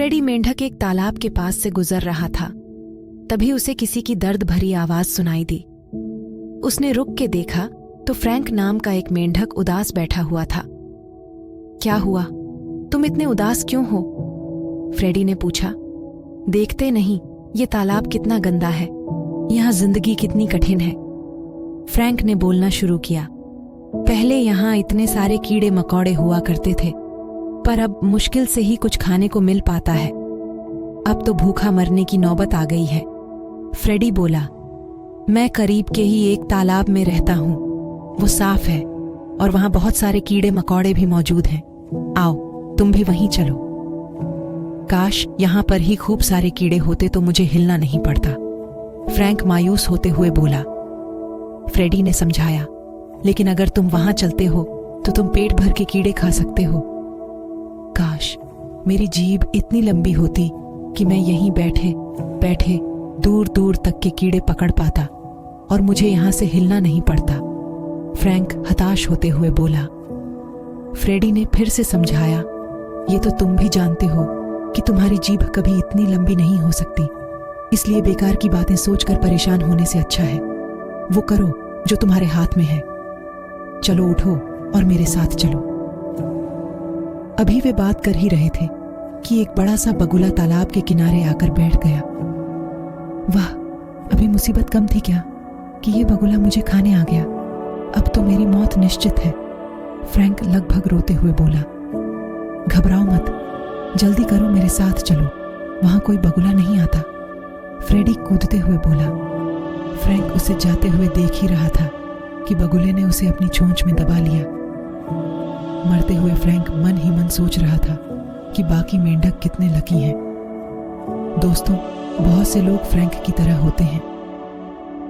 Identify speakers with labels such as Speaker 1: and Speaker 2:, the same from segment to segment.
Speaker 1: Freddy मेंढक एक तालाब के पास से गुजर रहा था। तभी उसे किसी की दर्द भरी आवाज सुनाई दी। उसने रुक के देखा तो फ्रैंक नाम का एक मेंढक उदास बैठा हुआ था। क्या हुआ? तुम इतने उदास क्यों हो? फ्रेडी ने पूछा। देखते नहीं ये तालाब कितना गंदा है, यहाँ जिंदगी कितनी कठिन है। फ्रैंक ने बोलना शुरू किया। पहले यहाँ इतने सारे कीड़े मकोड़े हुआ करते थे, पर अब मुश्किल से ही कुछ खाने को मिल पाता है। अब तो भूखा मरने की नौबत आ गई है। फ्रेडी बोला, मैं करीब के ही एक तालाब में रहता हूँ। वो साफ है और वहां बहुत सारे कीड़े मकोड़े भी मौजूद हैं। आओ तुम भी वहीं चलो। काश यहाँ पर ही खूब सारे कीड़े होते तो मुझे हिलना नहीं पड़ता, फ्रैंक मायूस होते हुए बोला। फ्रेडी ने समझाया, लेकिन अगर तुम वहां चलते हो तो तुम पेट भर के कीड़े खा सकते हो। काश मेरी जीभ इतनी लंबी होती कि मैं यहीं बैठे बैठे दूर दूर तक के कीड़े पकड़ पाता और मुझे यहां से हिलना नहीं पड़ता, फ्रैंक हताश होते हुए बोला। फ्रेडी ने फिर से समझाया, ये तो तुम भी जानते हो कि तुम्हारी जीभ कभी इतनी लंबी नहीं हो सकती, इसलिए बेकार की बातें सोचकर परेशान होने से अच्छा है वो करो जो तुम्हारे हाथ में है। चलो उठो और मेरे साथ चलो। अभी वे बात कर ही रहे थे कि एक बड़ा सा बगुला तालाब के किनारे आकर बैठ गया। वाह, अभी मुसीबत कम थी क्या कि ये बगुला मुझे खाने आ गया। अब तो मेरी मौत निश्चित है, फ्रैंक लगभग रोते हुए बोला। घबराओ मत, जल्दी करो, मेरे साथ चलो, वहां कोई बगुला नहीं आता, फ्रेडी कूदते हुए बोला। फ्रैंक उसे जाते हुए देख ही रहा था कि बगुले ने उसे अपनी चोंच में दबा लिया। मरते हुए फ्रैंक मन ही मन सोच रहा था कि बाकी मेंढक कितने लकी हैं। दोस्तों, बहुत से लोग फ्रैंक की तरह होते हैं।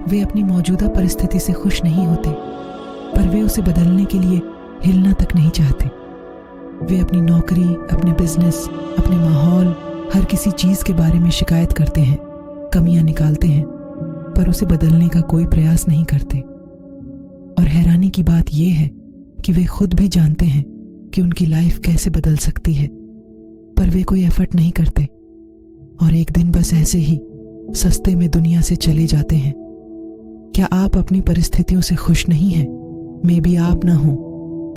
Speaker 1: वे अपनी मौजूदा परिस्थिति से खुश नहीं होते, पर वे उसे बदलने के लिए हिलना तक नहीं चाहते। वे अपनी नौकरी, अपने बिजनेस, अपने माहौल, हर किसी चीज के बारे में शिकायत करते हैं, कमियां निकालते हैं, पर उसे बदलने का कोई प्रयास नहीं करते। और हैरानी की बात यह है कि वे खुद भी जानते हैं कि उनकी लाइफ कैसे बदल सकती है, पर वे कोई एफर्ट नहीं करते और एक दिन बस ऐसे ही सस्ते में दुनिया से चले जाते हैं। क्या आप अपनी परिस्थितियों से खुश नहीं हैं? मे बी आप ना हो,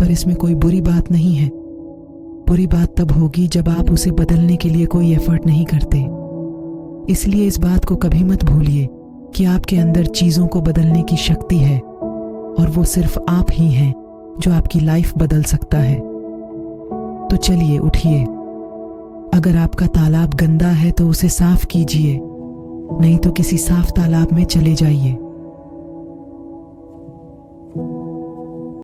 Speaker 1: पर इसमें कोई बुरी बात नहीं है। बुरी बात तब होगी जब आप उसे बदलने के लिए कोई एफर्ट नहीं करते। इसलिए इस बात को कभी मत भूलिए कि आपके अंदर चीजों को बदलने की शक्ति है और वो सिर्फ आप ही हैं जो आपकी लाइफ बदल सकता है। तो चलिए उठिए। अगर आपका तालाब गंदा है तो उसे साफ कीजिए, नहीं तो किसी साफ तालाब में चले जाइए।